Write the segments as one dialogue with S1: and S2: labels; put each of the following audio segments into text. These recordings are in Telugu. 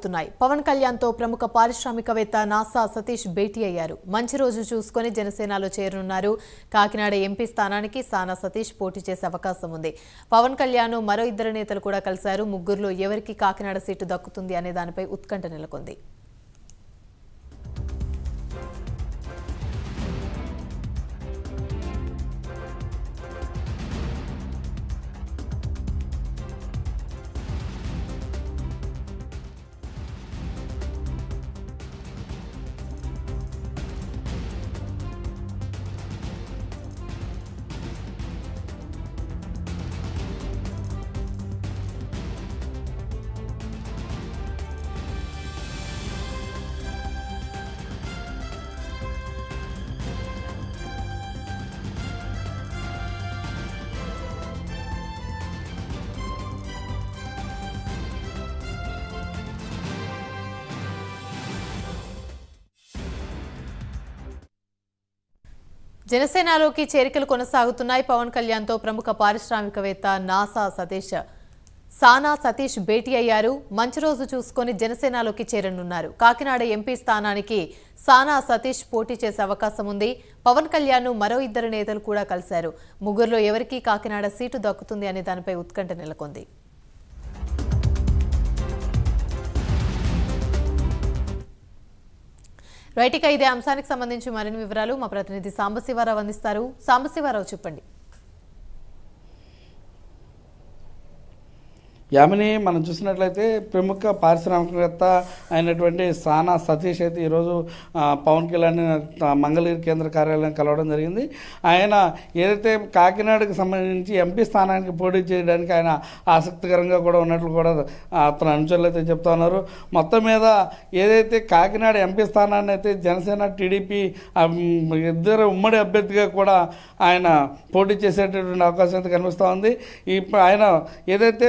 S1: సాగుతున్నాయి. పవన్ కళ్యాణ్తో ప్రముఖ పారిశ్రామికవేత్త నాసా సతీష్ భేటీ అయ్యారు. మంచి రోజు చూసుకొని జనసేనలో చేరనున్నారు. కాకినాడ ఎంపీ స్థానానికి సానా సతీష్ పోటీ చేసే అవకాశం ఉంది. పవన్ కళ్యాణ్ మరో ఇద్దరు నేతలు కూడా కలిశారు. ముగ్గురులో ఎవరికి కాకినాడ సీటు దక్కుతుంది అనే దానిపై ఉత్కంఠ నెలకొంది. జనసేనలోకి చేరికలు కొనసాగుతున్నాయి. పవన్ కళ్యాణ్తో ప్రముఖ పారిశ్రామికవేత్త సానా సతీష్ భేటీ అయ్యారు. మంచి రోజు చూసుకొని జనసేనలోకి చేరనున్నారు. కాకినాడ ఎంపీ స్థానానికి సానా సతీష్ పోటీ చేసే అవకాశం ఉంది. పవన్ కళ్యాణ్ మరో ఇద్దరు నేతలు కూడా కలిశారు. ముగ్గురులో ఎవరికి కాకినాడ సీటు దక్కుతుంది అనే దానిపై ఉత్కంఠ నెలకొంది. రైట్, ఇక ఇదే అంశానికి సంబంధించి మరిన్ని వివరాలు మా ప్రతినిధి సాంబశివరావు అందిస్తారు. సాంబశివరావు, చెప్పండి.
S2: యామిని, మనం చూసినట్లయితే ప్రముఖ పారిశ్రామికవేత్త అయినటువంటి సానా సతీష్ అయితే ఈరోజు పవన్ కళ్యాణ్ మంగళగిరి కేంద్ర కార్యాలయం కలవడం జరిగింది. ఆయన ఏదైతే కాకినాడకు సంబంధించి ఎంపీ స్థానానికి పోటీ చేయడానికి ఆయన ఆసక్తికరంగా కూడా ఉన్నట్లు కూడా అతను అనుచరులు అయితే చెప్తా ఉన్నారు. మొత్తం మీద ఏదైతే కాకినాడ ఎంపీ స్థానాన్ని అయితే జనసేన టీడీపీ ఇద్దరు ఉమ్మడి అభ్యర్థిగా కూడా ఆయన పోటీ చేసేటటువంటి అవకాశం అయితే కనిపిస్తూ ఉంది. ఆయన ఏదైతే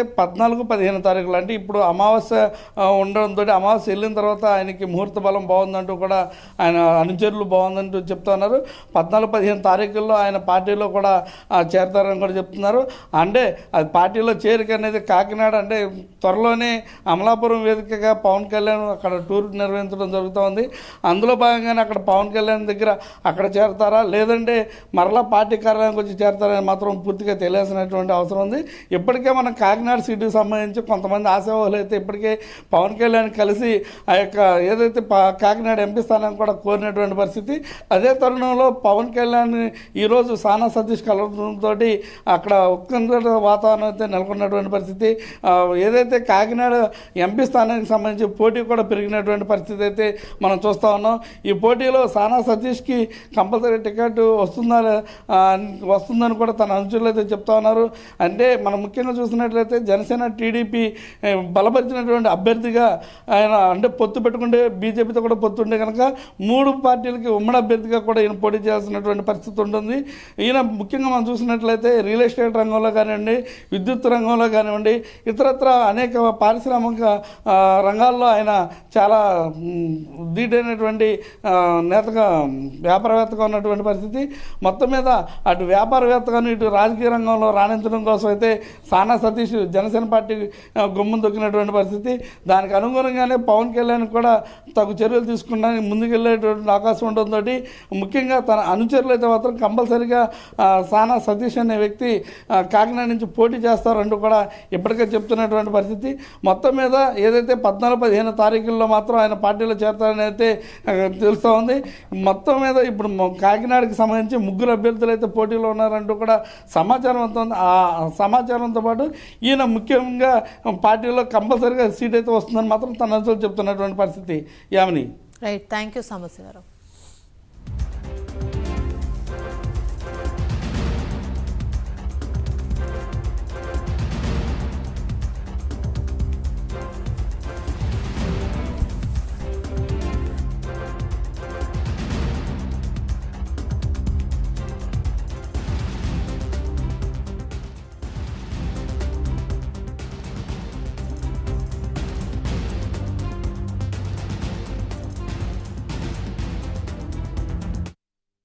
S2: 14-15 తారీఖులు అంటే ఇప్పుడు అమావాస్య ఉండడంతో అమావాస్య వెళ్ళిన తర్వాత ఆయనకి ముహూర్త బలం బాగుందంటూ కూడా ఆయన అనుచరులు బాగుందంటూ చెప్తున్నారు. 14-15 తారీఖుల్లో ఆయన పార్టీలో కూడా చేరతారని కూడా చెప్తున్నారు. అంటే అది పార్టీలో చేరిక అనేది కాకినాడ అంటే త్వరలోనే అమలాపురం వేదికగా పవన్ కళ్యాణ్ అక్కడ టూర్ నిర్వహించడం జరుగుతూ ఉంది. అందులో భాగంగానే అక్కడ పవన్ కళ్యాణ్ దగ్గర అక్కడ చేరతారా లేదంటే మరలా పార్టీ కార్యాలయానికి వచ్చి చేరతారని మాత్రం పూర్తిగా తెలియాల్సినటువంటి అవసరం ఉంది. ఇప్పటికే మనం కాకినాడ సీటుకు సంబంధించి కొంతమంది ఆశావాహులు అయితే ఇప్పటికే పవన్ కళ్యాణ్ కలిసి ఆ యొక్క ఏదైతే కాకినాడ ఎంపీ స్థానాన్ని కూడా కోరినటువంటి పరిస్థితి. అదే తరుణంలో పవన్ కళ్యాణ్ ఈరోజు సానా సతీష్ కలవడంతో అక్కడ ఉత్కంఠ వాతావరణం అయితే నెలకొన్నటువంటి పరిస్థితి. ఏదైతే కాకినాడ ఎంపీ స్థానానికి సంబంధించి పోటీ కూడా పెరిగినటువంటి పరిస్థితి అయితే మనం చూస్తూ ఉన్నాం. ఈ పోటీలో సానా సతీష్కి కంపల్సరీ టికెట్ వస్తుందని కూడా తన అనుచరులు అయితే చెప్తా ఉన్నారు. అంటే మనం ముఖ్యంగా చూసినట్లయితే జనసేన టీడీపీ బలపరిచినటువంటి అభ్యర్థిగా ఆయన అంటే పొత్తు పెట్టుకుంటే బీజేపీతో కూడా పొత్తు ఉంటే కనుక 3 పార్టీలకి ఉమ్మడి అభ్యర్థిగా కూడా ఈయన పోటీ చేయాల్సినటువంటి పరిస్థితి ఉంటుంది. ఈయన ముఖ్యంగా మనం చూసినట్లయితే రియల్ ఎస్టేట్ రంగంలో కానివ్వండి, విద్యుత్ రంగంలో కానివ్వండి, ఇతరత్ర అనేక పారిశ్రామిక రంగాల్లో ఆయన చాలా ధీటైనటువంటి నేతగా వ్యాపారవేత్తగా ఉన్నటువంటి పరిస్థితి. మొత్తం మీద అటు వ్యాపారవేత్తగాను ఇటు రాజకీయ రంగంలో రాణించడం కోసం అయితే సానా సతీష్ జనసేన పార్టీ గుమ్మం దొక్కినటువంటి పరిస్థితి. దానికి అనుగుణంగానే పవన్ కళ్యాణ్ కూడా తగు చర్యలు తీసుకున్నానికి ముందుకెళ్ళేటువంటి అవకాశం ఉండడంతో ముఖ్యంగా తన అనుచరులు అయితే మాత్రం కంపల్సరీగా సానా సతీష్ అనే వ్యక్తి కాకినాడ నుంచి పోటీ చేస్తారంటూ కూడా ఇప్పటికే చెప్తున్నటువంటి పరిస్థితి. మొత్తం మీద ఏదైతే 14-15 తారీఖుల్లో మాత్రం ఆయన పార్టీలో చేరతారని అయితే తెలుస్తూ ఉంది. మొత్తం మీద ఇప్పుడు కాకినాడకి సంబంధించి 3 అభ్యర్థులు అయితే పోటీలో ఉన్నారంటూ కూడా సమాచారం అవుతుంది. ఆ సమాచారంతో పాటు ఈయన ముఖ్యంగా పార్టీలో కంపల్సరీగా సీట్ అయితే వస్తుందని మాత్రం తన అనుచరులు చెప్తున్నటువంటి పరిస్థితి. Yamini,
S1: right, thank you Sambasivarao.